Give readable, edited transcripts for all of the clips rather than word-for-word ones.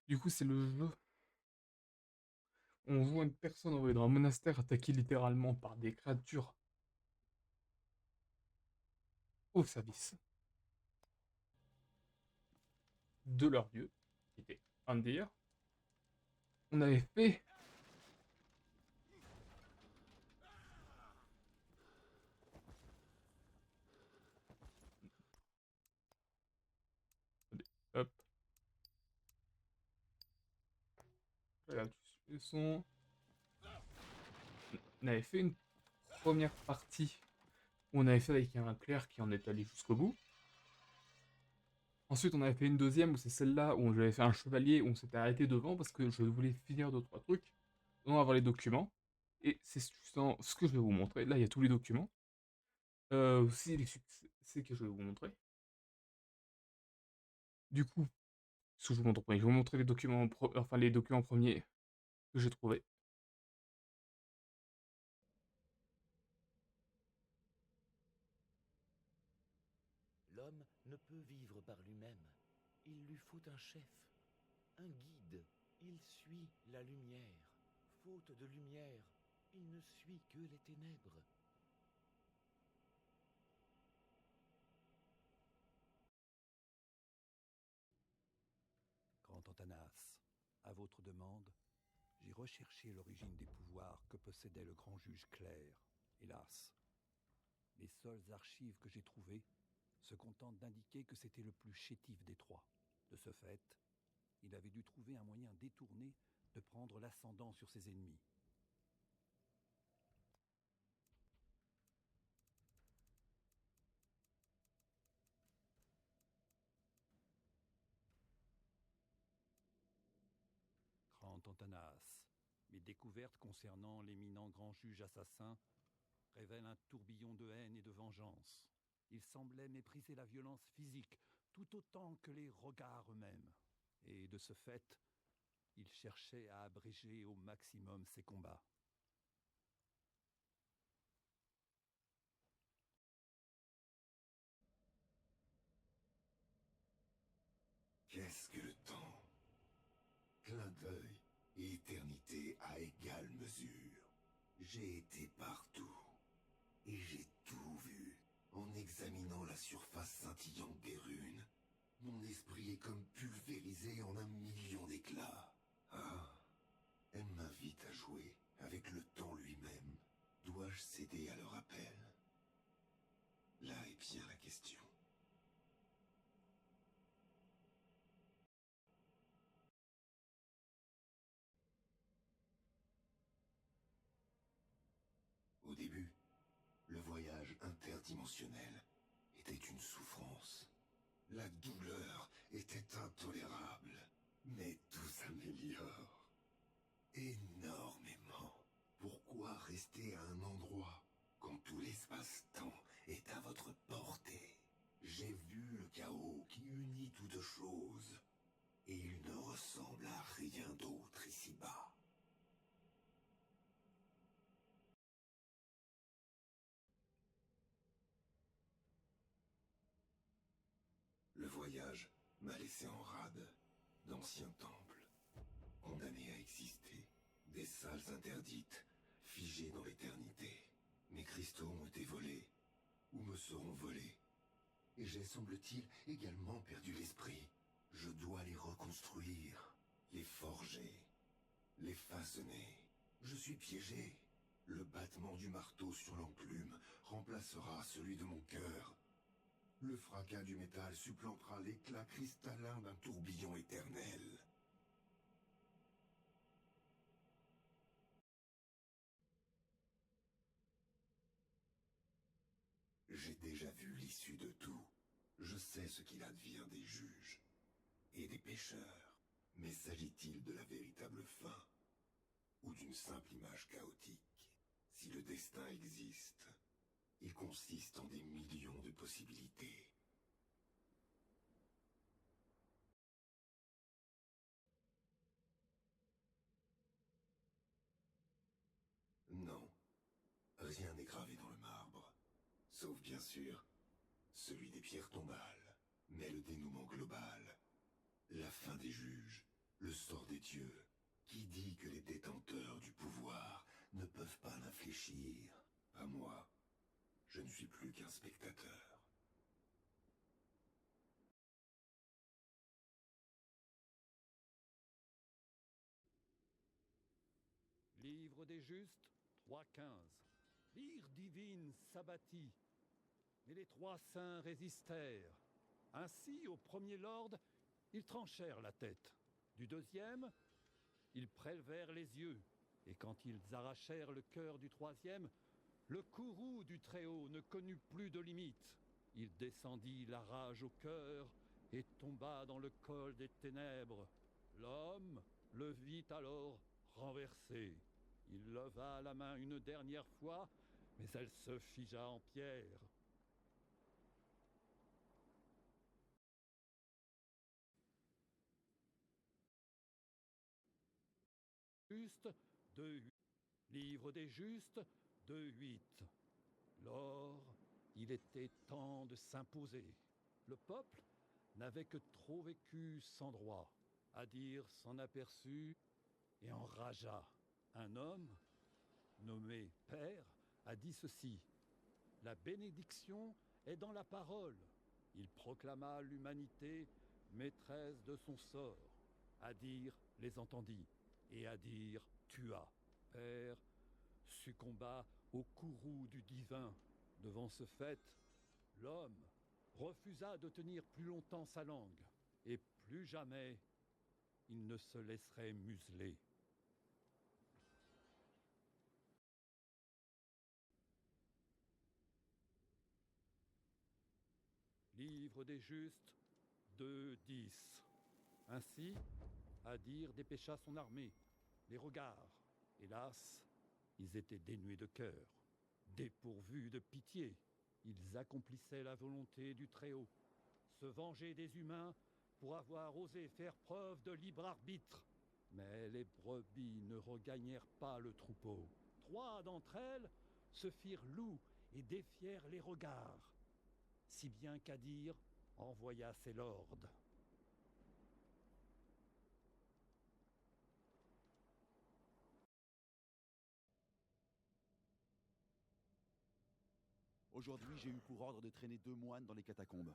Du coup, c'est le jeu. On voit une personne envoyée dans un monastère attaquée littéralement par des créatures au service de leur dieu, qui était Andir. On avait fait. Attendez, hop, regarde le son. On avait fait une première partie où on avait fait avec un clerc qui en est allé jusqu'au bout. Ensuite, on avait fait une deuxième où c'est celle-là où j'avais fait un chevalier où on s'était arrêté devant parce que je voulais finir deux trois trucs, on avoir les documents. Et c'est justement ce que je vais vous montrer. Là, il y a tous les documents. Aussi les succès que je vais vous montrer. Du coup, ce que je vous montre en premier, je vais vous montrer les documents, enfin les documents premiers que j'ai trouvés. L'homme ne peut vivre par lui-même. Il lui faut un chef, un guide. Il suit la lumière. Faute de lumière, il ne suit que les ténèbres. Grand Antanas, à votre demande, j'ai recherché l'origine des pouvoirs que possédait le grand juge Clair. Hélas, les seules archives que j'ai trouvées se contentent d'indiquer que c'était le plus chétif des trois. De ce fait, il avait dû trouver un moyen détourné de prendre l'ascendant sur ses ennemis. Grand Antanas, mes découvertes concernant l'éminent grand juge assassin révèlent un tourbillon de haine et de vengeance. Il semblait mépriser la violence physique tout autant que les regards eux-mêmes. Et de ce fait, il cherchait à abréger au maximum ses combats. Qu'est-ce que le temps? Clin d'œil et éternité à égale mesure. J'ai été partout, et j'ai tout vu. En examinant la surface scintillante des runes, mon esprit est comme pulvérisé en un million d'éclats. Ah, elle m'invite à jouer avec le temps lui-même. Dois-je céder à leur appel? Là est bien la question. Au début, le voyage interdimensionnel était une souffrance. La douleur était intolérable. Mais tout s'améliore. Énormément. Pourquoi rester à un endroit quand tout l'espace-temps est à votre portée? J'ai vu le chaos qui unit toutes choses. Et il ne ressemble à rien d'autre ici-bas. Le voyage m'a laissé en rade d'anciens temples, condamnés à exister, des salles interdites, figées dans l'éternité. Mes cristaux ont été volés, ou me seront volés. Et j'ai, semble-t-il, également perdu l'esprit. Je dois les reconstruire, les forger, les façonner. Je suis piégé. Le battement du marteau sur l'enclume remplacera celui de mon cœur. Le fracas du métal supplantera l'éclat cristallin d'un tourbillon éternel. J'ai déjà vu l'issue de tout. Je sais ce qu'il advient des juges et des pécheurs. Mais s'agit-il de la véritable fin ou d'une simple image chaotique? Si le destin existe, il consiste en des millions de possibilités. Non, rien n'est gravé dans le marbre, sauf bien sûr celui des pierres tombales. Mais le dénouement global, la fin des juges, Le sort des dieux. Qui dit que les détenteurs du pouvoir ne peuvent pas l'infléchir? À moi, je ne suis plus qu'un spectateur. Livre des justes, 3.15. L'ire divine s'abattit, mais les 3 saints résistèrent. Ainsi, au premier lord, ils tranchèrent la tête. Du deuxième, ils prélevèrent les yeux. Et quand ils arrachèrent le cœur du troisième, le courroux du Très-Haut ne connut plus de limite. Il descendit la rage au cœur et tomba dans le col des ténèbres. L'homme le vit alors renversé. Il leva la main une dernière fois, mais elle se figea en pierre. Juste 2.8. Livre des justes 2.8. Lors, il était temps de s'imposer. Le peuple n'avait que trop vécu sans droit. Adir s'en aperçut et enragea. Un homme, nommé Père, a dit ceci: la bénédiction est dans la parole. Il proclama l'humanité maîtresse de son sort. Adir les entendit, et Adir tua. Père succomba au courroux du divin. Devant ce fait, l'homme refusa de tenir plus longtemps sa langue, et plus jamais il ne se laisserait museler. Livre des justes 2.10. Ainsi, Adir dépêcha son armée. Les regards, hélas, ils étaient dénués de cœur, dépourvus de pitié. Ils accomplissaient la volonté du Très-Haut, se venger des humains pour avoir osé faire preuve de libre arbitre. Mais les brebis ne regagnèrent pas le troupeau. 3 d'entre elles se firent loups et défièrent les regards, si bien qu'Adir envoya ses lords. Aujourd'hui, j'ai eu pour ordre de traîner 2 moines dans les catacombes.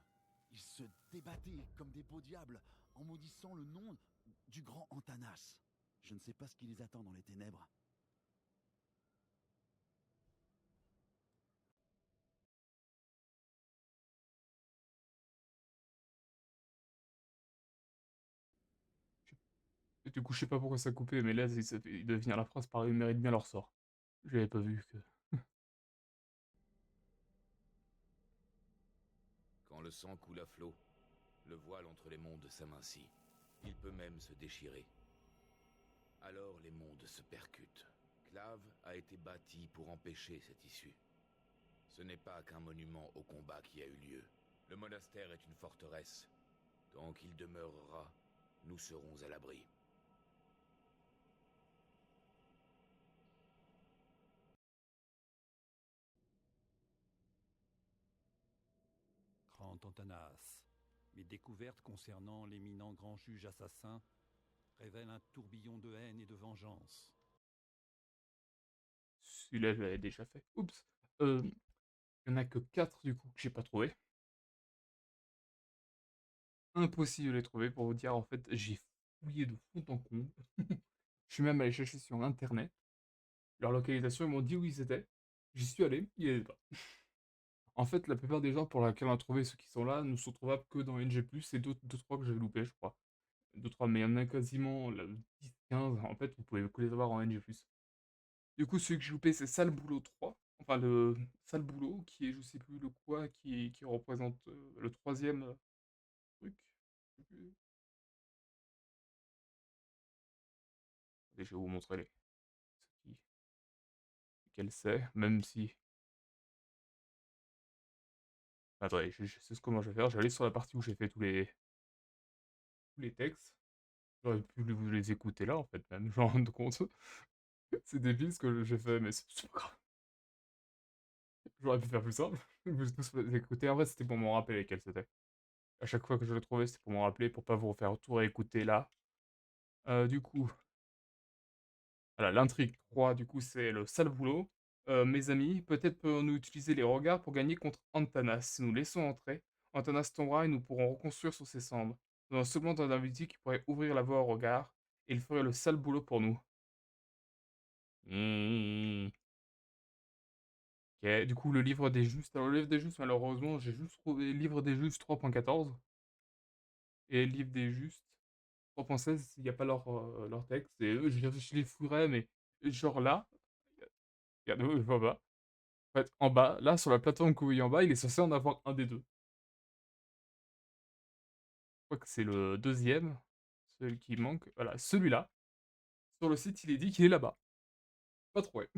Ils se débattaient comme des beaux diables, en maudissant le nom du grand Antanas. Je ne sais pas ce qui les attend dans les ténèbres. Et du coup, je sais pas pourquoi ça a coupé, mais là, il devait finir la phrase par «Ils méritent bien leur sort». J'avais pas vu que... Quand le sang coule à flot, le voile entre les mondes s'amincit. Il peut même se déchirer. Alors les mondes se percutent. Clave a été bâti pour empêcher cette issue. Ce n'est pas qu'un monument au combat qui a eu lieu. Le monastère est une forteresse. Tant qu'il demeurera, nous serons à l'abri. Grand Antanas, mes découvertes concernant l'éminent grand juge assassin révèlent un tourbillon de haine et de vengeance. Celui-là, je l'avais déjà fait. Oups. Il y en a que 4 du coup que j'ai pas trouvé. Impossible de les trouver pour vous dire, en fait, j'ai fouillé de fond en comble. Je suis même allé chercher sur internet. Leur localisation, ils m'ont dit où ils étaient. J'y suis allé, il y avait pas. En fait, la plupart des gens pour lesquels on a trouvé ceux qui sont là ne sont trouvables que dans NG+, et 2-3 que j'avais loupé, je crois. 2-3, mais il y en a quasiment 10-15, en fait, vous pouvez que les avoir en NG+. Du coup, celui que j'ai loupé, c'est Sale Boulot 3. Enfin, le Sale Boulot, qui est, je sais plus le quoi, qui représente le troisième truc. Je sais plus. Allez, je vais vous montrer lequel c'est, même si... Attendez, je sais comment je vais faire. Je vais aller sur la partie où j'ai fait tous les textes. J'aurais pu vous les écouter là, en fait, même, je m'en rends compte. C'est débile ce que j'ai fait, mais c'est pas grave. J'aurais pu faire plus simple. Vous tous les écouter. En vrai, c'était pour m'en rappeler lesquels c'était. À chaque fois que je le trouvais, c'était pour m'en rappeler, pour pas vous refaire tout réécouter là. Du coup, voilà, l'intrigue 3, du coup, c'est le sale boulot. Mes amis, peut-être pourrons-nous utiliser les regards pour gagner contre Antanas. Si nous laissons entrer, Antanas tombera et nous pourrons reconstruire sur ses cendres. Dans un second temps d'invité qui pourrait ouvrir la voie au regard, et il ferait le sale boulot pour nous. Mmh. OK, du coup, le livre des justes. Alors, le livre des justes, malheureusement, j'ai juste trouvé livre des justes 3.14 et livre des justes 3.16, il y a pas leur texte et eux, je les fouillerais, mais genre là, regarde, je vois pas. En fait, en bas, là, sur la plateforme que vous voyez en bas, il est censé en avoir un des 2. Je crois que c'est le deuxième, celui qui manque. Voilà, celui-là. Sur le site, il est dit qu'il est là-bas. Pas trouvé.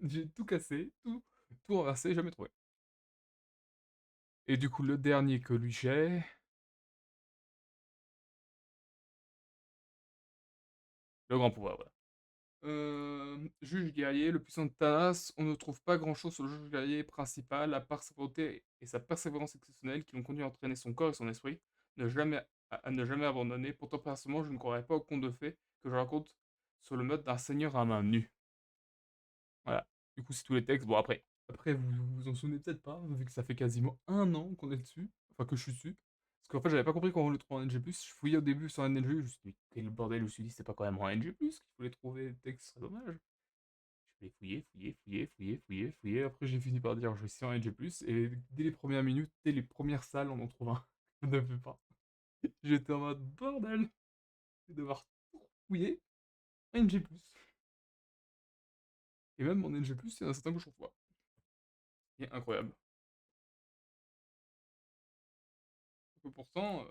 J'ai tout cassé, tout renversé, jamais trouvé. Et du coup, le dernier que lui j'ai, le grand pouvoir, voilà. Juge guerrier, le puissant de Thanas, on ne trouve pas grand-chose sur le juge guerrier principal, à part sa volonté et sa persévérance exceptionnelle qui l'ont conduit à entraîner son corps et son esprit, à ne jamais abandonner. Pourtant, personnellement, je ne croirais pas au conte de fées que je raconte sur le mode d'un seigneur à main nue. Voilà. Du coup, c'est tous les textes. Bon, après vous vous en souvenez peut-être pas, vu que ça fait quasiment un an qu'on est dessus, enfin que je suis dessus. Parce qu'en fait, j'avais pas compris comment on le trouve en NG+. Je fouillais au début sur NG, je me suis dit, quel bordel, je me suis dit, c'est pas quand même en NG+, qu'il fallait trouver le texte, ce serait dommage. Je l'ai fouillé, fouillé, fouillé, fouillé, fouillé, fouillé. Après, j'ai fini par dire, je vais essayer en NG+. Et dès les premières minutes, dès les premières salles, on en trouve un. Je ne fais pas. J'étais en mode, bordel, je vais devoir tout fouiller en NG+. Et même en NG+, il y en a certains que je trouve pas. C'est incroyable. Pourtant,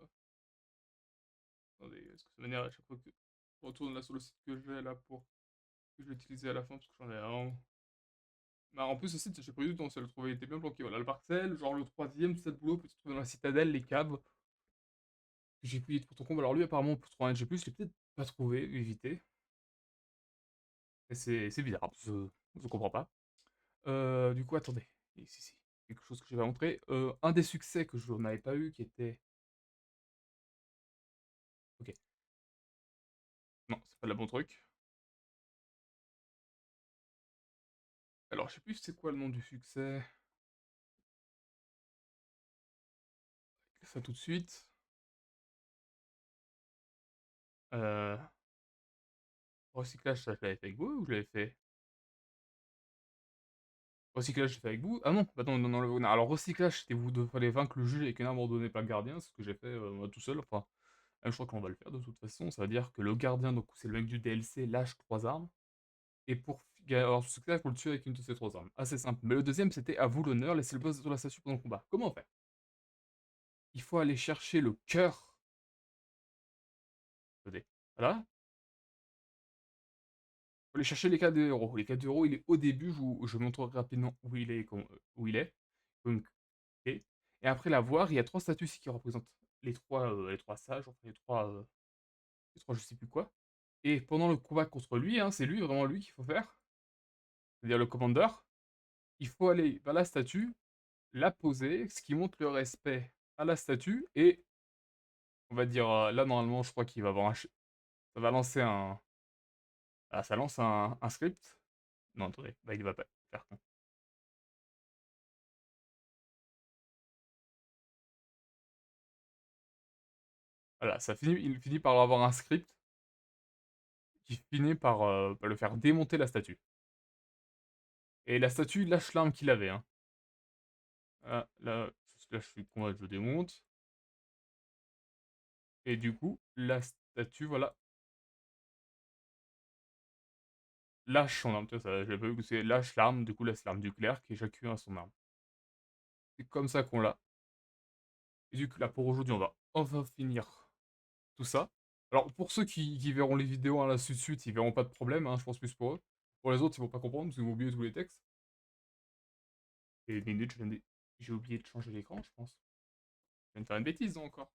attendez, est-ce que ça m'énerve à chaque fois que je retourne là sur le site que j'ai là pour que je vais utiliser à la fin parce que j'en ai un. Bah, en plus, ce site, j'ai pas eu du temps, ça le trouver, il était bien bloqué. Voilà, le parcelle, genre le troisième, tout ça de boulot, peut se trouver dans la citadelle, les caves. J'ai fouillé pour ton compte. Alors lui, apparemment, pour trouver un G+, je l'ai peut-être pas trouvé, évité. Et c'est bizarre, je comprends pas. Du coup, attendez. Si, quelque chose que je vais montrer. Un des succès que je n'avais pas eu, qui était... Ok, non, c'est pas le bon truc. Alors, je sais plus c'est quoi le nom du succès. Ça tout de suite. Euh, Recyclage, ça je l'avais fait avec vous ou je l'avais fait? Recyclage, je l'ai fait avec vous? Ah non, bah non, non, alors recyclage, c'était vous deux, fallait vaincre le juge avec une arme ordonnée par le gardien, c'est ce que j'ai fait moi tout seul, enfin, même je crois qu'on va le faire de toute façon, ça veut dire que le gardien, donc c'est le mec du DLC, lâche 3 armes, et alors recyclage, pour le tuer avec une de ces 3 armes. Assez simple. Mais le deuxième, c'était à vous l'honneur, laissez le boss sur la statue pendant le combat. Comment faire? Il faut aller chercher le cœur. Attendez. Voilà. Faut aller chercher les 4 de héros. Les 4 de héros, il est au début, je vous montrerai rapidement où il est. Où il est. Donc, ok. Et après l'avoir, il y a 3 statues ici qui représentent les trois sages, enfin les trois je sais plus quoi. Et pendant le combat contre lui, hein, c'est lui, vraiment lui qu'il faut faire, c'est-à-dire le commandeur, il faut aller vers la statue, la poser, ce qui montre le respect à la statue, et on va dire, là normalement je crois qu'il va avoir ça va lancer un... Ah, ça lance un script. Non, attendez, bah il va pas faire. Voilà, il finit par avoir un script qui finit par le faire démonter la statue. Et la statue lâche l'arme qu'il avait, hein. Ah, là je suis con, je démonte. Et du coup, la statue, voilà, lâche son arme. Tu vois, ça, j'avais pas vu que c'est lâche l'arme, du coup, là, c'est l'arme du clerc qui éjacule à son arme. C'est comme ça qu'on l'a. Et du coup, là, pour aujourd'hui, on va enfin finir tout ça. Alors, pour ceux qui verront les vidéos à la suite, ils verront pas de problème, hein, je pense plus pour eux. Pour les autres, ils vont pas comprendre parce qu'ils vont oublier tous les textes. Et minutes, j'ai oublié de changer l'écran, je pense. Je viens de faire une bêtise, non, encore.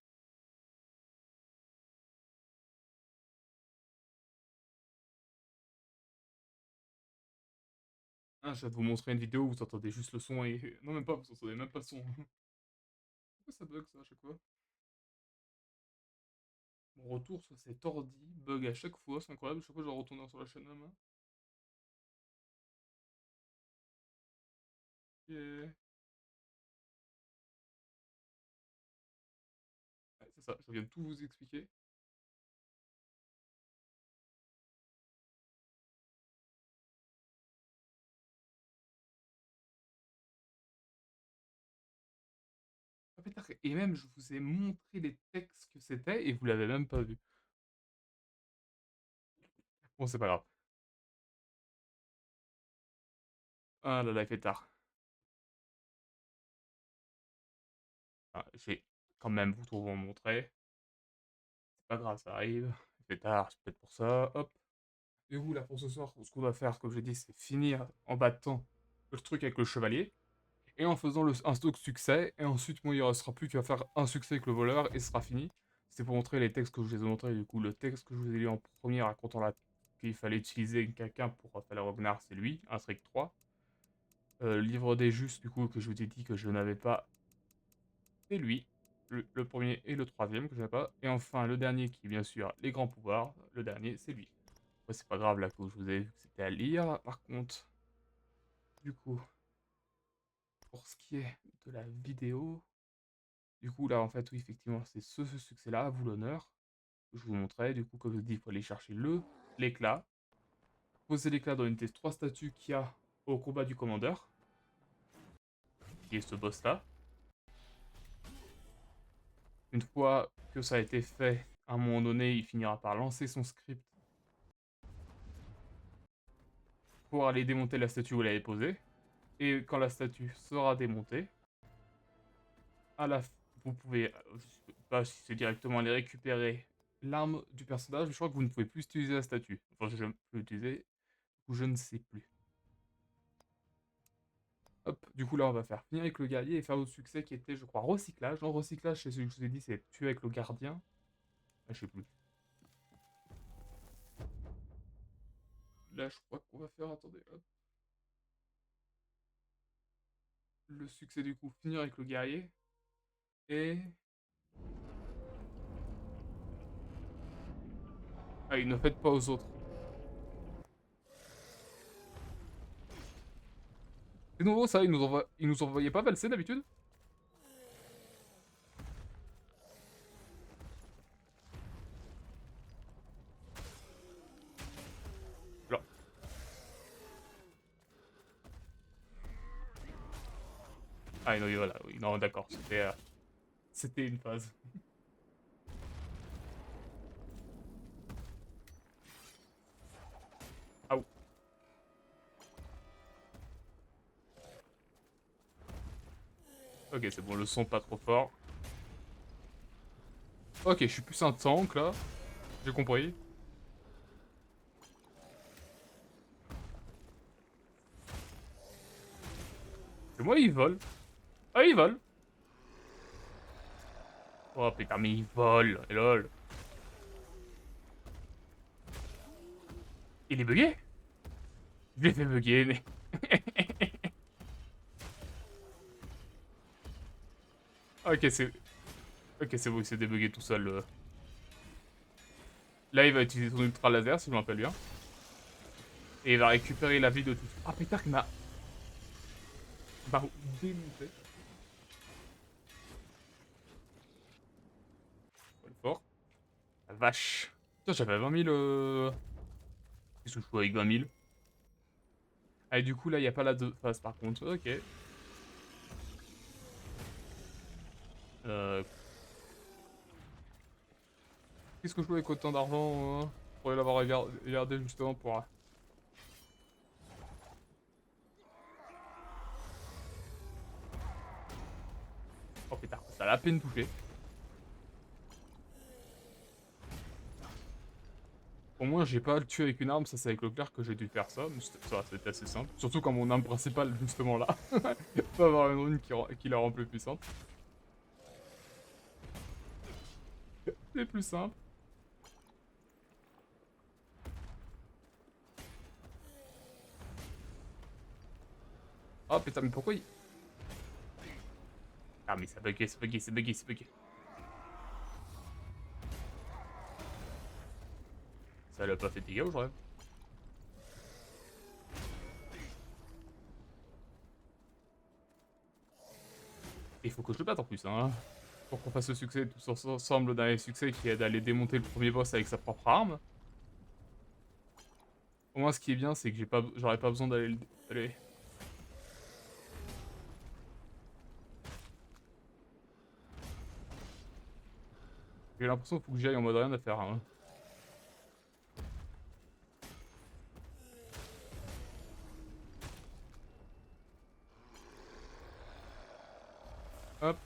Ah, je viens de vous montrer une vidéo où vous entendez juste le son et... Non, même pas, vous entendez même pas le son. Pourquoi ça bug, ça, à chaque fois? Bon. mon retour, ça s'est tordi, bug à chaque fois, c'est incroyable, chaque fois je dois retourner sur la chaîne de main. Et... ouais, c'est ça, je viens de tout vous expliquer. Ah, pétard, et même je vous ai montré les textes que c'était et vous l'avez même pas vu. Bon, c'est pas grave. Ah là là, il fait tard. Ah, j'ai quand même vous tout vous montrer. C'est pas grave, ça arrive. Il fait tard, c'est peut-être pour ça. Hop. Du coup, là, pour ce soir, ce qu'on va faire, comme j'ai dit, c'est finir en battant le truc avec le chevalier et en faisant un stock succès. Et ensuite, moi, il ne restera plus qu'à faire un succès avec le voleur et ce sera fini. C'est pour montrer les textes que je vous ai montrés. Du coup, le texte que je vous ai lu en premier racontant qu'il fallait utiliser quelqu'un pour faire le Ragnar, c'est lui, un strict 3. Livre des Justes, du coup, que je vous ai dit que je n'avais pas, c'est lui. Le premier et le troisième que je n'ai pas. Et enfin, le dernier qui est bien sûr les grands pouvoirs. Le dernier, c'est lui. Ouais, c'est pas grave là que je vous ai vu que c'était à lire. Par contre, du coup, pour ce qui est de la vidéo, du coup là en fait oui effectivement c'est ce succès-là, à vous l'honneur, que je vous montrais. Du coup comme je dis, il faut aller chercher l'éclat, poser l'éclat dans une des 3 statues qu'il y a au combat du commandeur, qui est ce boss là. Une fois que ça a été fait, à un moment donné, il finira par lancer son script pour aller démonter la statue où il avait posée. Et quand la statue sera démontée, à la vous pouvez, je sais pas si c'est directement aller récupérer l'arme du personnage, mais je crois que vous ne pouvez plus utiliser la statue. Enfin, je peux l'utiliser, ou je ne sais plus. Hop, du coup là on va faire finir avec le guerrier et faire notre succès qui était, je crois, recyclage. En recyclage, c'est celui que je vous ai dit, c'est tuer avec le gardien. Ah, je sais plus. Là, je crois qu'on va faire, attendez, hop. Le succès du coup, finir avec le guerrier. Et... ah, ne faites pas aux autres. C'est nouveau ça, ils nous envoyaient pas valser d'habitude? Là. Ah non, voilà, oui, non, d'accord, c'était une phase. Ah, ok, c'est bon, le son pas trop fort. Ok, je suis plus un tank là. J'ai compris. Et moi, il vole. Ah, il vole. Oh putain, mais il vole. Et lol. Il est bugué? Je l'ai fait bugger, mais. Ok, c'est. Ok, c'est bon, il s'est débugué tout seul. Là, il va utiliser son ultra laser, si je me rappelle bien. Et il va récupérer la vie de tout. Ah putain, il m'a. Il m'a démonté. Pas le fort. La vache. Putain, j'avais 20 000. Qu'est-ce que je fais avec 20 000? Ah, et du coup, là, il n'y a pas la deux phase par contre. Ok. Euh, Qu'est-ce que je joue avec autant d'argent pour l'avoir regardé justement pour... oh putain, ça l'a à peine touché. Au moins, j'ai pas à le tuer avec une arme, ça c'est avec le clair que j'ai dû faire ça, mais ça c'était assez simple. Surtout quand mon arme principale, justement là, peut avoir une rune qui la rend plus puissante. C'est plus simple. Ah putain, mais pourquoi il... ah mais ça bugué, c'est bugué, c'est bugué, c'est bugué. Ça l'a pas fait de dégâts ou je rêve? Et il faut que je le batte en plus, hein. Pour qu'on fasse le succès tous ensemble dans les succès qui est d'aller démonter le premier boss avec sa propre arme. Au moins, ce qui est bien, c'est que j'aurais pas besoin d'aller le... Allez. J'ai l'impression qu'il faut que j'y aille en mode rien à faire, hein. Hop.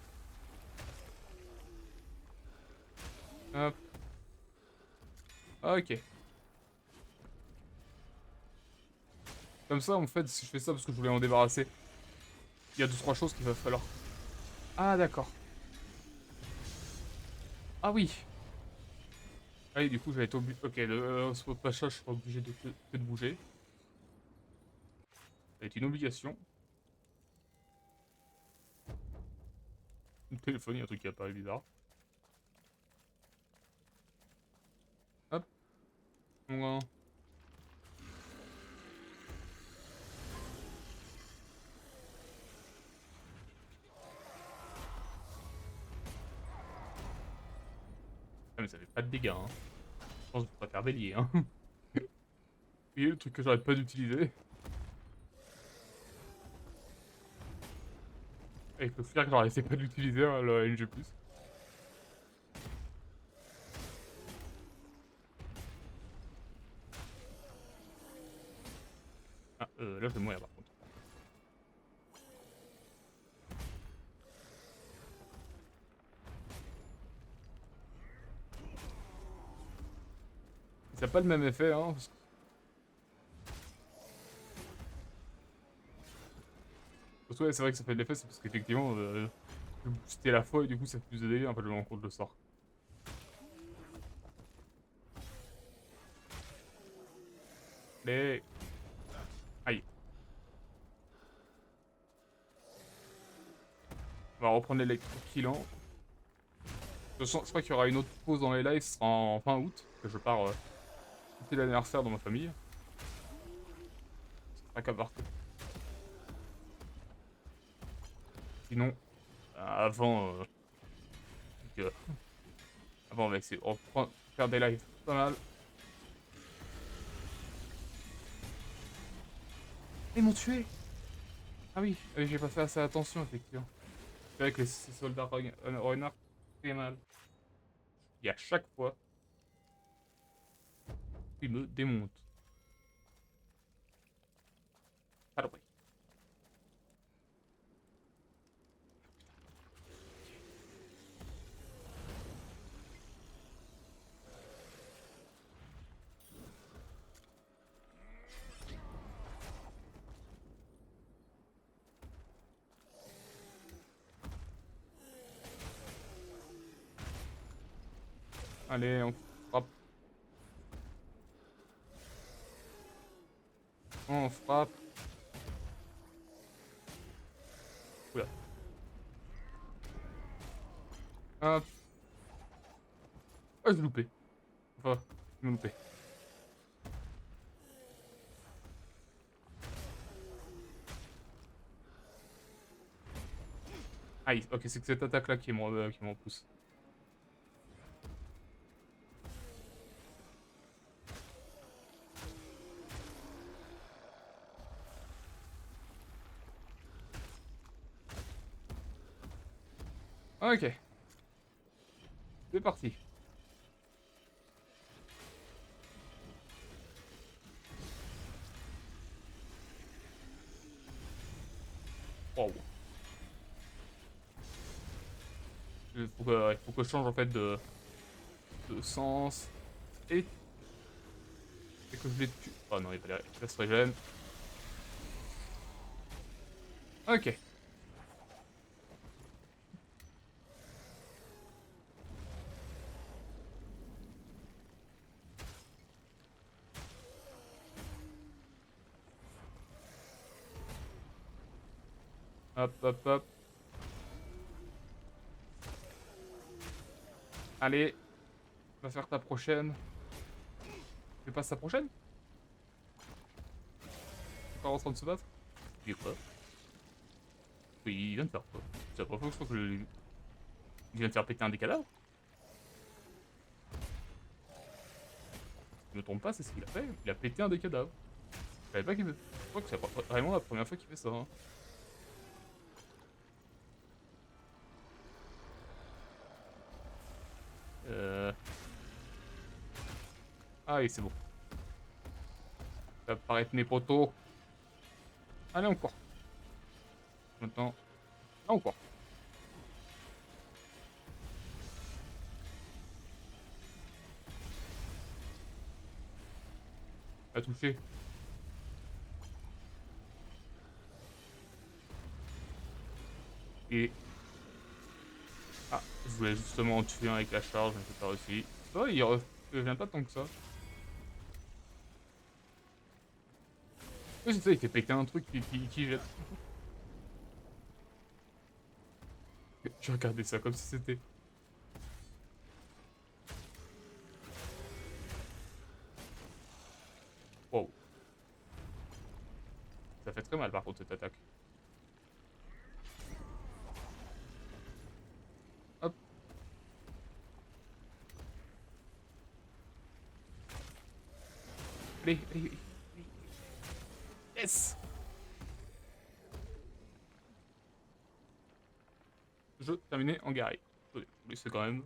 Hop. Ok. Comme ça, en fait, si je fais ça parce que je voulais m'en débarrasser, il y a 2-3 choses qu'il va falloir. Ah, d'accord. Ah oui. Ah oui, du coup, j'avais été obligé... Ok, le spot passage, je serai obligé de bouger. Ça va être une obligation. Le téléphone, il y a un truc qui apparaît bizarre. Hop. Voilà. Ah mais ça fait pas de dégâts, hein. Je pense que je pourrais faire bélier, hein. Et le truc que j'arrête pas d'utiliser. Avec le flair que j'arrêtais pas d'utiliser, hein, le NG+. Ah, là je vais mourir par contre. Ça n'a pas le même effet, hein. Ouais, c'est vrai que ça fait de l'effet, c'est parce qu'effectivement, je vais booster à la fois et du coup ça fait plus de dégâts, en fait, je me rends compte de le sort. Mais... Aïe. On va reprendre l'électroculant. De toute façon, je crois qu'il y aura une autre pause dans les lives, ce sera en fin août, que je pars fêter l'anniversaire dans ma famille. Ce sera qu'à partir. Sinon, avant... avant, on va essayer de faire des lives pas mal. Ils m'ont tué! Ah oui, j'ai pas fait assez attention, effectivement. C'est vrai que ces soldats renards, très mal. Et à chaque fois, ils me démontent. Ah ouais. Allez, on frappe. On frappe. Oula. Hop. Ah, j'ai loupé. Enfin, j'ai loupé. Aïe, ok, c'est que cette attaque-là qui m'en pousse. Ok. C'est parti. Wow. Il faut que je change en fait de sens. Et que je les tue. Oh non, il va la se régène. Ok. Hop, hop, hop. Allez. Va faire ta prochaine. C'est pas sa prochaine? Encore en train de se battre? Il est quoi? Oui, il vient de faire quoi? C'est la première fois que je crois que je l'ai vu. Il vient de faire péter un des cadavres? Je me trompe pas, c'est ce qu'il a fait. Il a pété un des cadavres. Je savais pas qu'il fait... Je crois que c'est vraiment la première fois qu'il fait ça. Hein. Ah oui, c'est bon. Ça va paraître mes potos. Allez, encore. Maintenant. Ah, encore. A touché. Et... Ah, je voulais justement en tuer un avec la charge, mais j'ai pas réussi. Oh, il revient pas tant que ça. Oui, c'est ça, il fait péter un truc qui jette. J'ai regardé ça comme si c'était... Wow. Ça fait très mal par contre cette attaque. Hop. Allez, allez, allez. Yes! Jeu terminé en guerrier. Mais c'est quand même...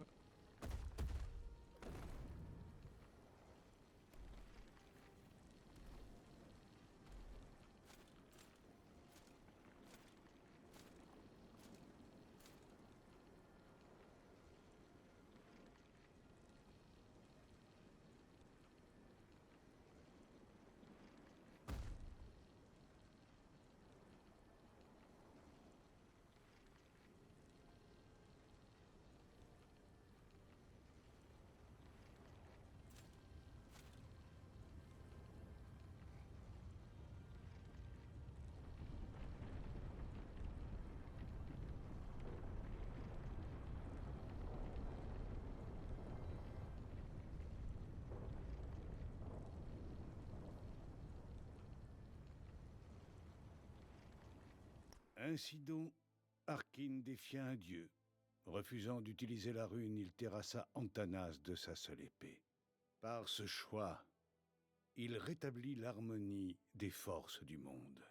Ainsi donc, Harkin défia un dieu. Refusant d'utiliser la rune, il terrassa Antanas de sa seule épée. Par ce choix, il rétablit l'harmonie des forces du monde.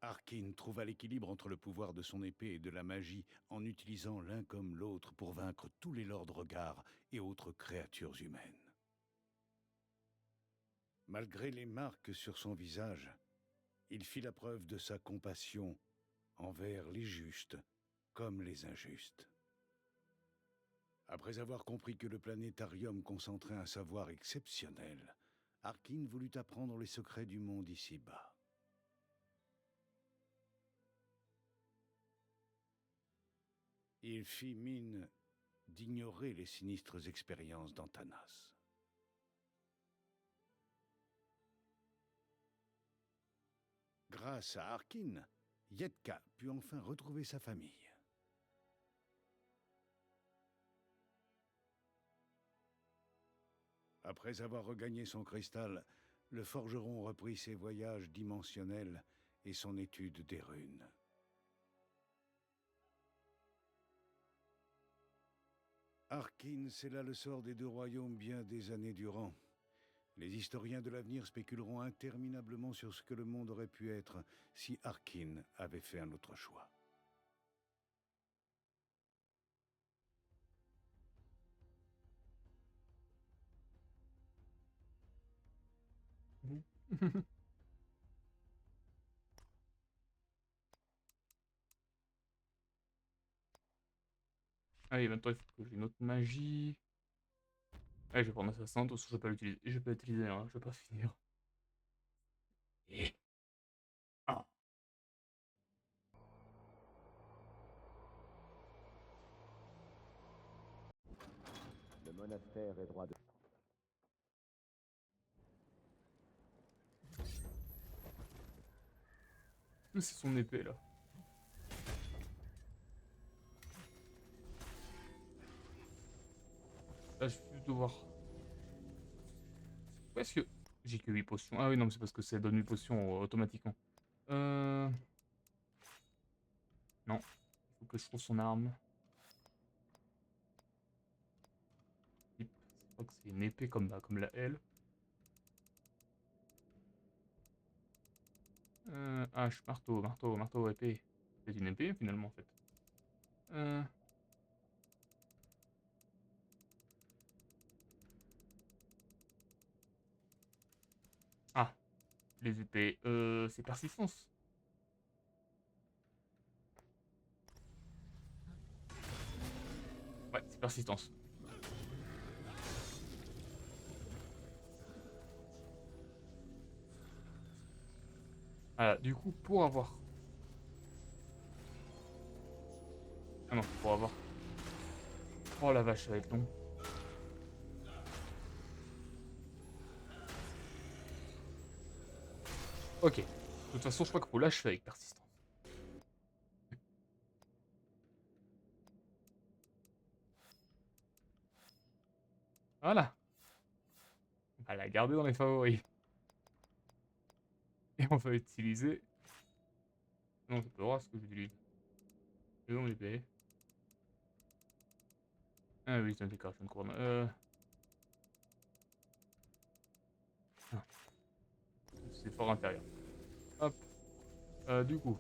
Harkin trouva l'équilibre entre le pouvoir de son épée et de la magie en utilisant l'un comme l'autre pour vaincre tous les lords regards et autres créatures humaines. Malgré les marques sur son visage, il fit la preuve de sa compassion envers les justes comme les injustes. Après avoir compris que le planétarium concentrait un savoir exceptionnel, Harkin voulut apprendre les secrets du monde ici-bas. Il fit mine d'ignorer les sinistres expériences d'Antanas. Grâce à Harkin, Yetka put enfin retrouver sa famille. Après avoir regagné son cristal, le forgeron reprit ses voyages dimensionnels et son étude des runes. Harkin scella le sort des deux royaumes bien des années durant. Les historiens de l'avenir spéculeront interminablement sur ce que le monde aurait pu être si Harkin avait fait un autre choix. Allez, maintenant il faut que j'ai une autre magie. Allez, je vais prendre assassin, de toute façon je vais pas l'utiliser. Je vais pas l'utiliser, hein, je vais pas finir. Et... Ah. Le monastère est droit de... C'est son épée là. Là, je vais devoir... Pourquoi est-ce que... J'ai que 8 potions. Ah oui, non, mais c'est parce que ça donne 8 potions automatiquement. Non. Il faut que je trouve son arme. Je crois que c'est une épée comme la L. Hache, marteau, épée. C'est une épée finalement en fait. Euh... Ah, les épées. C'est persistance. Ouais, c'est persistance. Voilà, du coup, pour avoir... Ah non, pour avoir... Oh la vache, ça va être long. Ok. De toute façon, je crois que pour l'achever avec persistance. Voilà. On va la garder dans les favoris. Et on va utiliser... Non, c'est pas vrai ce que j'utilise. Et on les paye. Ah oui, c'est une décoration de couronne. Ah, c'est fort intérieur. Hop. Du coup,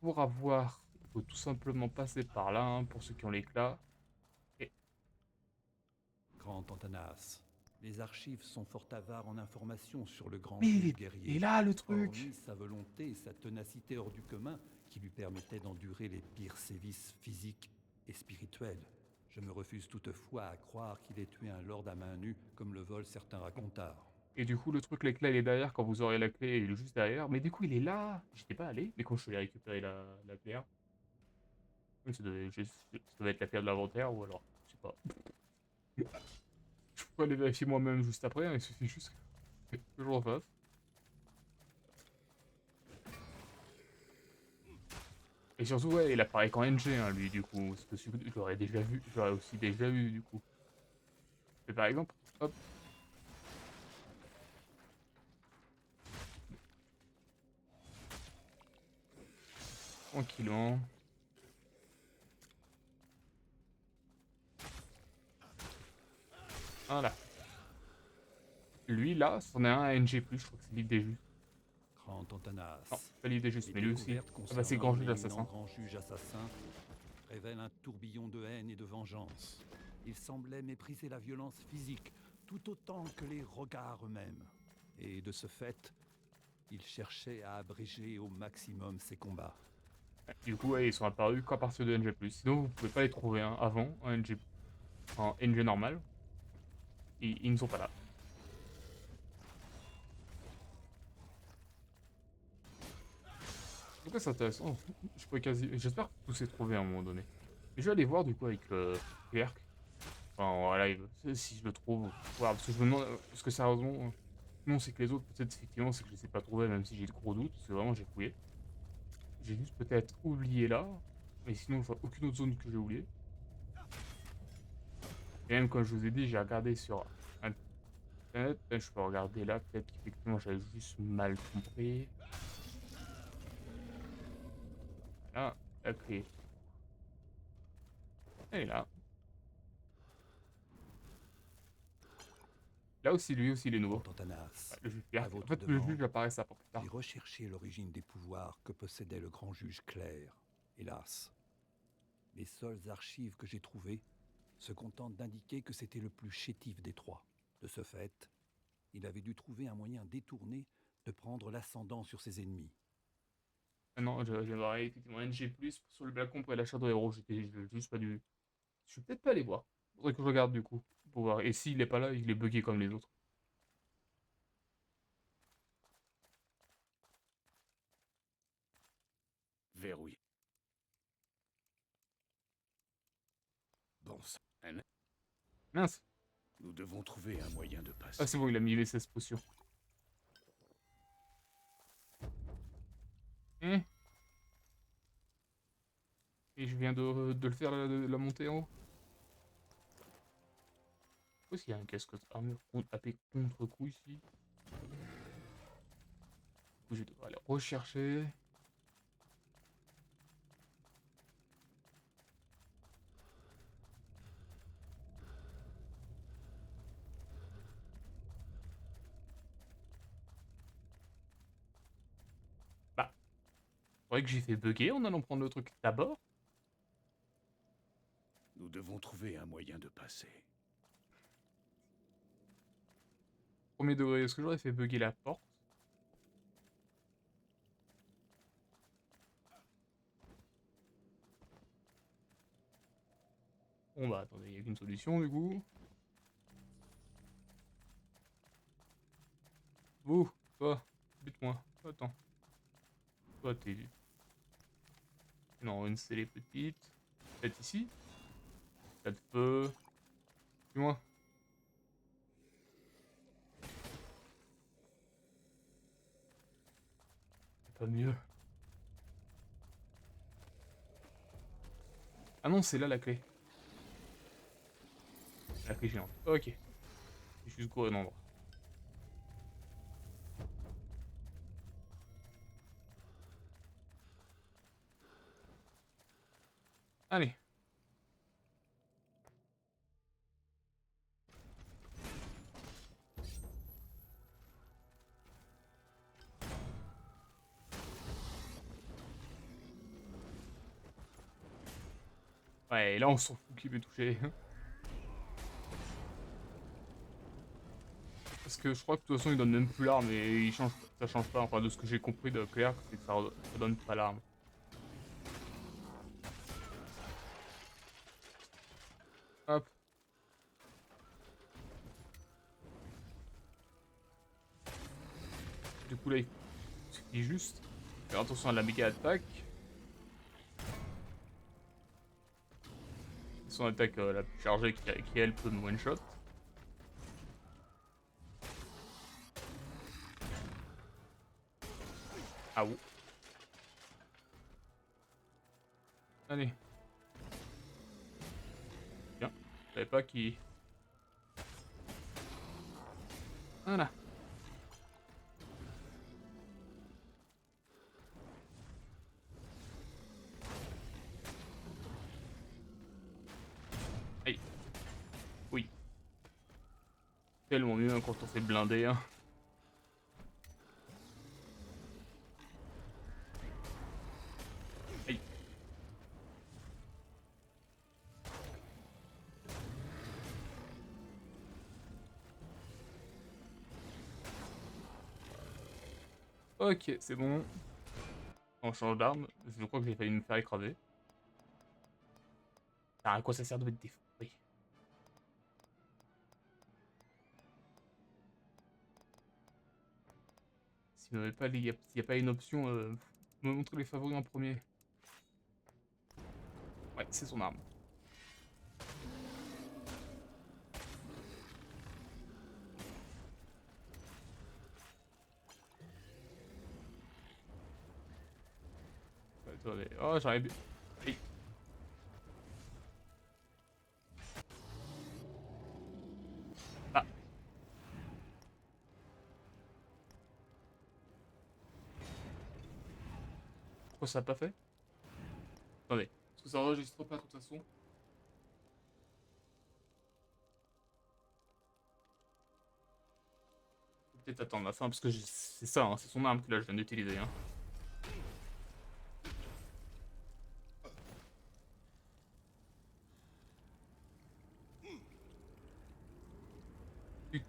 pour avoir... Il faut tout simplement passer par là, hein, pour ceux qui ont l'éclat. Et... Grand Antanas, les archives sont fort avares en informations sur le grand Mais juge il est guerrier. là, le Hormis truc! sa volonté et sa ténacité hors du commun qui lui permettaient d'endurer les pires sévices physiques et spirituels. Je me refuse toutefois à croire qu'il ait tué un lord à main nue comme le veulent certains racontards. Et du coup, le truc, l'éclat, il est derrière. Quand vous aurez la clé, il est juste derrière. Mais du coup, il est là! J'étais pas allé. Mais quand je suis allé récupérer la pierre... Oui, ça devait être la pierre de l'inventaire, ou alors... Je sais pas. Je pourrais aller vérifier moi-même juste après, hein, il suffit juste que je le refasse. Et surtout, ouais, il apparaît qu'en NG, hein, lui, du coup. Parce que je l'aurais déjà vu, je l'aurais aussi déjà vu, du coup. Mais par exemple, hop. Tranquillement. Voilà. Lui, là, c'en est un à NG+, je crois que c'est l'île des Justes. Grand Antanas, Non, pas l'île des Justes, les mais lui aussi. découvertes Ah bah c'est concernant Grand Juge l'éminent Assassin. grand juge assassin révèlent un tourbillon de haine et de vengeance. Il semblait mépriser la violence physique tout autant que les regards eux-mêmes. Et de ce fait, il cherchait à abréger au maximum ses combats. Du coup, ouais, ils sont apparus qu'à partir de NG+. Sinon, vous pouvez pas les trouver, hein, avant, en NG normal. Ils ne sont pas là. En tout cas, c'est intéressant. Je pourrais quasi... J'espère que tout s'est trouvé à un moment donné. Et je vais aller voir du coup avec le Clerc. Enfin, en live, si je le trouve. Voilà, parce que je me demande. Parce que sérieusement, non, c'est que les autres, peut-être effectivement, c'est que je les ai pas trouvés, même si j'ai de gros doutes. Parce que vraiment, j'ai fouillé. J'ai juste peut-être oublié là. Mais sinon, je vois aucune autre zone que j'ai oubliée. Et même comme je vous ai dit, j'ai regardé sur internet. Je peux regarder là. Peut-être qu'effectivement, j'avais juste mal compris. Là, la clé. Elle est là. Là aussi, lui aussi, il est nouveau. Grand Antanas, Ouais, le juge à Pierre. En votre fait, le demande, juge apparaît ça pour plus tard. j'ai recherché l'origine des pouvoirs que possédait le grand juge Claire. Hélas, les seules archives que j'ai trouvées se contentent d'indiquer que c'était le plus chétif des trois. De ce fait, il avait dû trouver un moyen détourné de prendre l'ascendant sur ses ennemis. Ah non, j'aimerais effectivement NG+, sur le balcon près de la Shadow Hero, j'étais juste pas du... Je suis peut-être pas allé voir. Faudrait que je regarde du coup, pour voir. Et s'il est pas là, il est bugué comme les autres. Verrouillé. Bon sang. Mince. Nous devons trouver un moyen de passer. Ah c'est bon, il a mis les 16 potions. Hein. Et je viens de le faire, la montée en haut. sais pas s'il y a un casque armure AP contre-coup ici. Du coup, je devrais aller rechercher. Bah, c'est vrai que j'ai fait bugger en allant prendre le truc d'abord. Nous devons trouver un moyen de passer. Premier degré, est-ce que j'aurais fait bugger la porte? Bon bah attendez, il n'y a qu'une solution du coup. Vous, toi, bute-moi. Attends. Toi, t'es... Non, une c'est les petites. Peut-être ici. Pas de feu. Suis-moi. Pas mieux. Ah non, c'est là la clé. La clé géante. Ok. C'est juste quoi un endroit. Allez. Ouais, et là on s'en fout qui m'est touché. Parce que je crois que de toute façon il donne même plus l'arme et il change, ça change pas. Enfin de ce que j'ai compris de Claire, c'est que ça donne pas l'arme. Hop. Du coup là il suffit juste faire attention à la méga attaque. Son attaque la plus chargée qui elle peut me one shot. Ah ouh. Allez. Bien. Je savais pas qui. Voilà. Aïe. Oui. Tellement mieux hein, quand on fait blinder. Hein. Aïe. Ok, c'est bon. On change d'arme. Je crois que j'ai failli me faire écraser. Ah, à quoi ça sert de mettre des feux? Oui. S'il n'y avait pas, s'il y a pas une option, me montrer les favoris en premier. Ouais, c'est son arme. Attendez. Oh, j'arrive. Aïe. Ah. Pourquoi ça n'a pas fait? Attendez. Parce que ça enregistre pas de toute façon. Faut peut-être attendre la fin parce que c'est ça, hein, c'est son arme que là je viens d'utiliser. Hein. Ok.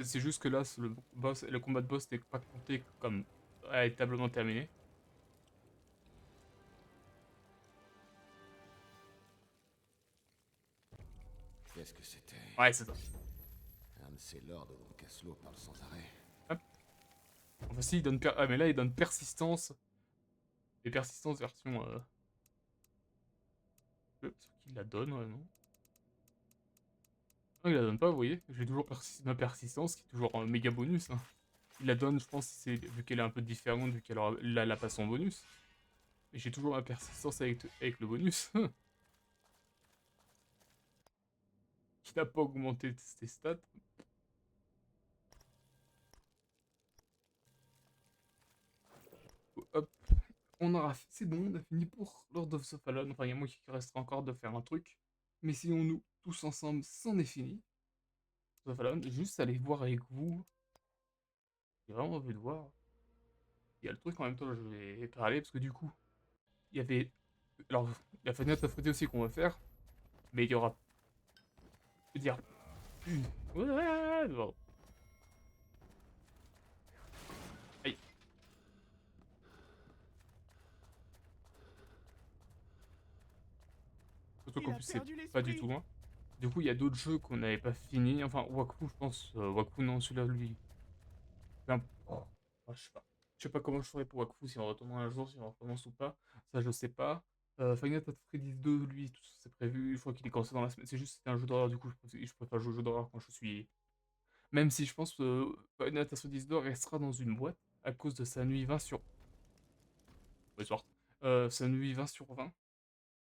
C'est juste que là, le combat de boss n'est pas compté comme véritablement terminé. Qu'est-ce que c'était? Ouais, c'est ça. Un de ces lords dont Caslo parle sans arrêt. Hop. Enfin, si, il donne. Ah, mais là, il donne persistance. Et persistance version. C'est qui la donne, ouais, non? Non, il la donne pas, vous voyez. J'ai toujours ma persistance qui est toujours un méga bonus. Hein. Il la donne, je pense, vu qu'elle est un peu différente, vu qu'elle a pas son bonus. Mais j'ai toujours ma persistance avec le bonus. qu'il n'a pas augmenté ses stats. Hop, on aura c'est bon, on a fini pour Lord of the Fallen. Enfin, il y a moi qui restera encore de faire un truc. Mais sinon, nous, tous ensemble, c'en est fini. The Fallen, juste aller voir avec vous. J'ai vraiment envie de voir. Il y a le truc en même temps, je vais parler parce que du coup, il y avait. Alors, il y a Final Fantasy aussi qu'on va faire. Mais il y aura. Je veux dire. Ouais, bon. Aïe. Surtout qu'en plus, c'est pas du tout loin. Du coup, il y a d'autres jeux qu'on n'avait pas fini. Enfin, Wakfu, je pense. Wakfu, non, celui-là, lui. Enfin, oh, je sais pas. Je sais pas comment je ferai pour Wakfu, si on retournera un jour, si on recommence ou pas. Ça, je sais pas. Final Fantasy 2, lui, tout ça, c'est prévu. Je crois qu'il est commencé dans la semaine. C'est juste, c'était un jeu d'horreur, du coup, je préfère jouer au jeu d'horreur quand je suis. Même si je pense que Final Fantasy 2 restera dans une boîte à cause de sa nuit 20 sur. Ouais, soir. Sa nuit 20 sur 20,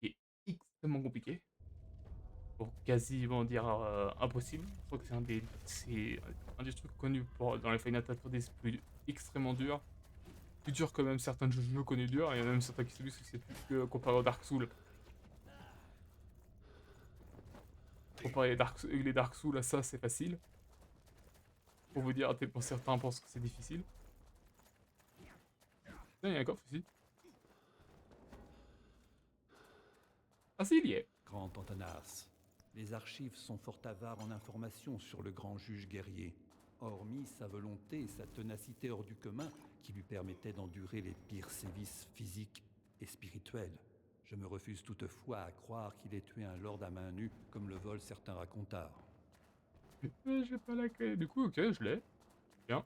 qui est extrêmement compliqué. Pour quasiment dire impossible. Je crois que c'est un des trucs connus dans les Final Fantasy plus extrêmement dur. Plus dur que même certains jeux connus durs. Il y en a même certains qui se disent que c'est plus que comparé au Dark Souls. Comparé les Dark Souls à ça, c'est facile. Pour vous dire à tel point certains pensent que c'est difficile. Tiens, il y a un coffre ici. Ah si, il y est. Grand Antanas, les archives sont fort avares en informations sur le grand juge guerrier, hormis sa volonté et sa ténacité hors du commun qui lui permettaient d'endurer les pires sévices physiques et spirituels. Je me refuse toutefois à croire qu'il ait tué un lord à main nue comme le veulent certains racontards. J'ai pas la clé. Du coup, ok, je l'ai. Bien.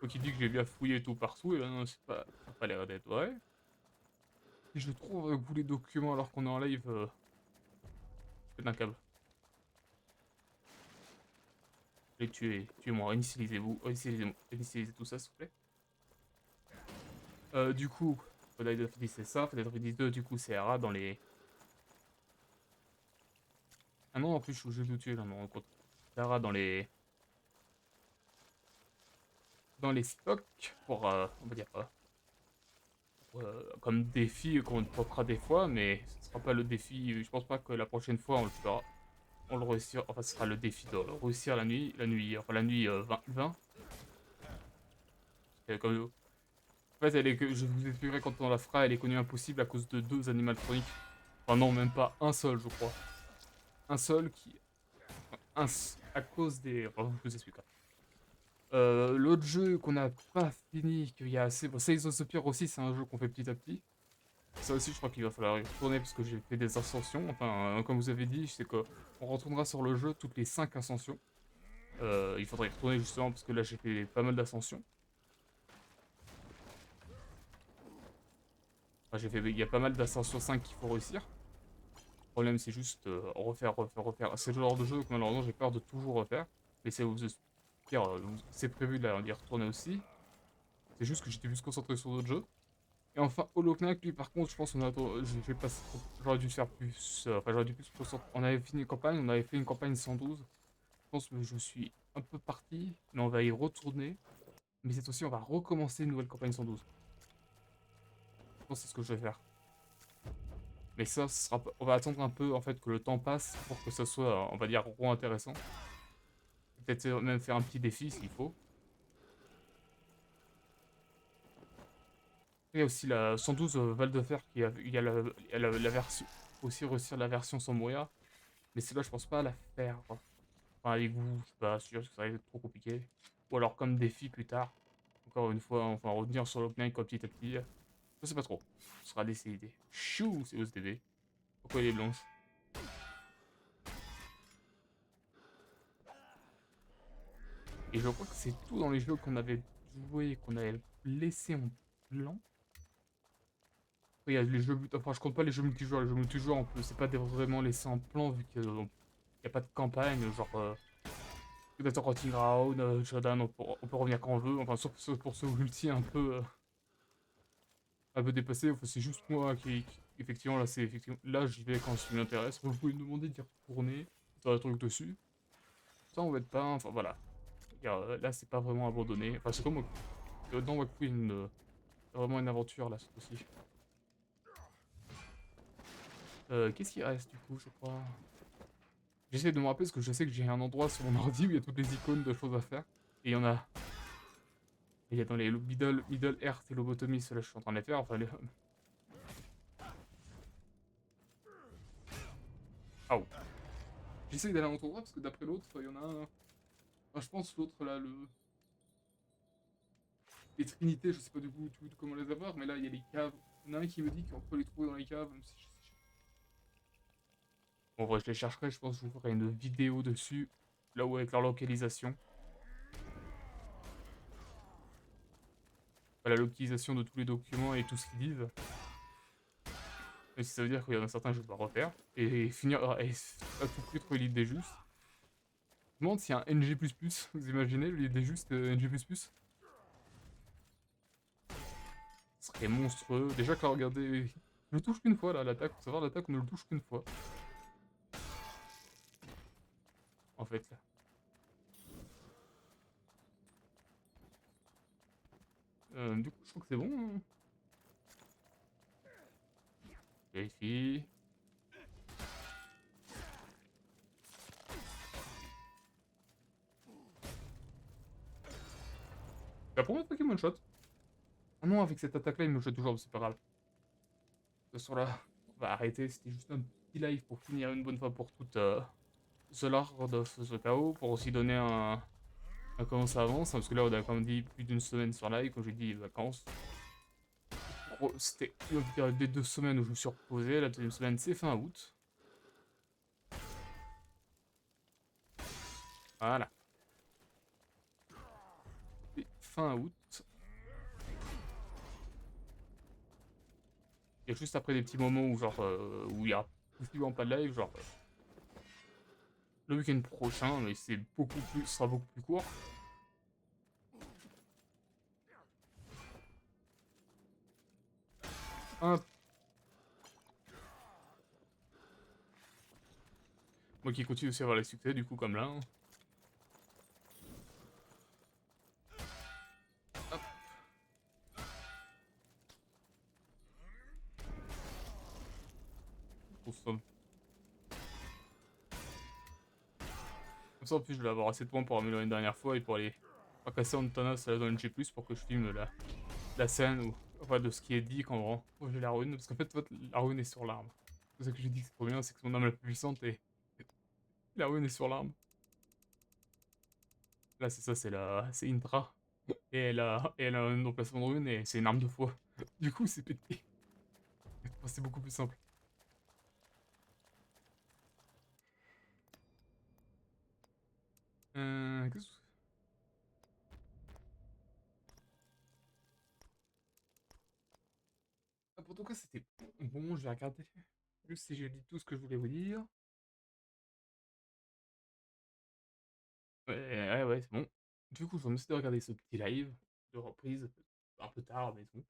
Donc il dit que j'ai bien fouillé tout partout. Et là, non, ça a pas l'air d'être vrai. Si je trouve avec vous les documents alors qu'on est en live, je pète un câble. Les tuer, tuez-moi, initialisez-vous, initialisez tout ça s'il vous plaît. Du coup, Final Fantasy c'est ça, Final Fantasy 2 du coup c'est Hera dans les... Ah non en plus je vais tout tuer là, je me rends compte. Hera dans les... Dans les stocks pour, on va dire comme défi qu'on tentera des fois, mais ce sera pas le défi, je pense pas que la prochaine fois on le fera. On le réussira, enfin ce sera le défi de réussir enfin la nuit 20. Comme, en fait, je vous expliquerai quand on la fera, elle est connue impossible à cause de 2 animatroniques. Enfin non, même pas un seul, je crois. Un seul qui... à cause des... Enfin, je vous explique. L'autre jeu qu'on n'a pas fini, qu'il y a assez... Bon, Sales of the Spire aussi, c'est un jeu qu'on fait petit à petit. Ça aussi, je crois qu'il va falloir y retourner parce que j'ai fait des ascensions. Enfin, comme vous avez dit, c'est qu'on retournera sur le jeu toutes les 5 ascensions. Il faudrait y retourner justement parce que là, j'ai fait pas mal d'ascensions. Enfin, il y a pas mal d'ascensions 5 qu'il faut réussir. Le problème, c'est juste refaire. C'est le genre de jeu que malheureusement, j'ai peur de toujours refaire. Mais c'est prévu là d'y retourner aussi. C'est juste que j'étais plus concentré sur d'autres jeux. Et enfin, Hollow Knight, lui, par contre, je pense qu'on a. J'aurais dû faire plus. Enfin, j'aurais dû plus. On avait fini une campagne, on avait fait une campagne 112. Je pense que je suis un peu parti, mais on va y retourner. Mais cette fois-ci, on va recommencer une nouvelle campagne 112. Je pense que c'est ce que je vais faire. Mais ça, on va attendre un peu en fait que le temps passe pour que ça soit, on va dire, intéressant. Peut-être même faire un petit défi s'il faut. Il y a aussi la 112 Val de Fer, il y a la version, aussi réussir la version sans mourir. Mais celle-là, je pense pas la faire. Enfin, avec vous, je suis pas sûr parce que ça va être trop compliqué. Ou alors comme défi plus tard. Encore une fois, on va revenir sur l'opening comme petit à petit. Je sais pas trop. Ce sera décidé. Chou, c'est OSDB. Pourquoi elle est blanche? Et je crois que c'est tout dans les jeux qu'on avait joué, qu'on avait laissé en blanc. Après, il y a les jeux enfin je compte pas les jeux multijoueurs. Les jeux multijoueurs, c'est pas vraiment laissé en plan vu qu'il n'y a pas de campagne, genre Predator Hunting Ground, Jordan, on peut revenir quand on veut. Enfin, sauf pour ce multi un peu dépassé. Enfin, c'est juste moi effectivement, là, c'est effectivement là, j'y vais quand ça m'intéresse. Vous pouvez me demander d'y retourner, faire des trucs dessus. Ça embête pas, enfin voilà. Là, c'est pas vraiment abandonné. Enfin, c'est comme dans Wack Queen, vraiment une aventure là, cette fois-ci. Qu'est-ce qui reste du coup, je crois? J'essaie de me rappeler parce que je sais que j'ai un endroit sur mon ordi où il y a toutes les icônes de choses à faire. Et il y a dans les middle earth et lobotomie, ceux-là je suis en train de les faire. Enfin, Aouh. J'essaie d'aller à l'autre endroit parce que d'après l'autre, il y en a un. Enfin, je pense l'autre là, les trinités, je sais pas du coup comment les avoir, mais là il y a les caves. Il y en a un qui me dit qu'on peut les trouver dans les caves, même si je sais. Bon, en vrai, je les chercherai, je pense que je vous ferai une vidéo dessus, là où avec leur localisation. Enfin, la localisation de tous les documents et tout ce qu'ils disent. Mais ça veut dire qu'il y en a certains que je dois refaire. Et finir. Et à tout prix trouver l'idée juste. Je me demande s'il y a un NG. Vous imaginez l'idée juste NG. Ce serait monstrueux. Déjà que là, regardez. Je le touche qu'une fois là, l'attaque. Faut savoir, l'attaque, on ne le touche qu'une fois. En fait, là. Du coup, je crois que c'est bon. Hein. Vérifie. C'est la première fois qu'il me shot. Ah non, avec cette attaque là, il me shot toujours, mais c'est pas grave. De toute façon, là, on va arrêter. C'était juste un petit live pour finir une bonne fois pour toutes The Lord of the Chaos. Pour aussi donner comment ça avance. Hein, parce que là, on a comme dit plus d'une semaine sur live. Quand j'ai dit vacances. C'était une période des 2 semaines où je me suis reposé. La deuxième semaine, c'est fin août. Voilà. Et fin août. Et juste après des petits moments où genre où il y a possiblement pas de live, genre le week-end prochain, mais c'est beaucoup plus, ce sera beaucoup plus court. Hop. Moi qui continue aussi à avoir les succès du coup comme là. Hein. Hop. Comme ça en plus je vais avoir assez de points pour améliorer une dernière fois et pour aller fracasser Antanas dans une G+, pour que je filme la scène ou enfin, de ce qui est dit quand j'ai la rune. Parce qu'en fait, la rune est sur l'arme. C'est pour ça que j'ai dit que c'est trop bien, c'est que son âme la plus puissante et la rune est sur l'arme. Là c'est ça, c'est Intra. Et elle a un emplacement de rune et c'est une arme de foi. Du coup c'est pété. Enfin, c'est beaucoup plus simple. Qu'est-ce que... Ah, pour tout cas c'était bon, je vais regarder. Juste si j'ai dit tout ce que je voulais vous dire. Ouais, c'est bon. Du coup, je vais me de regarder ce petit live de reprise. Un peu tard, mais c'est bon.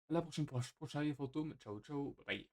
À la prochaine pour un prochain live fantôme. Ciao, ciao, bye bye.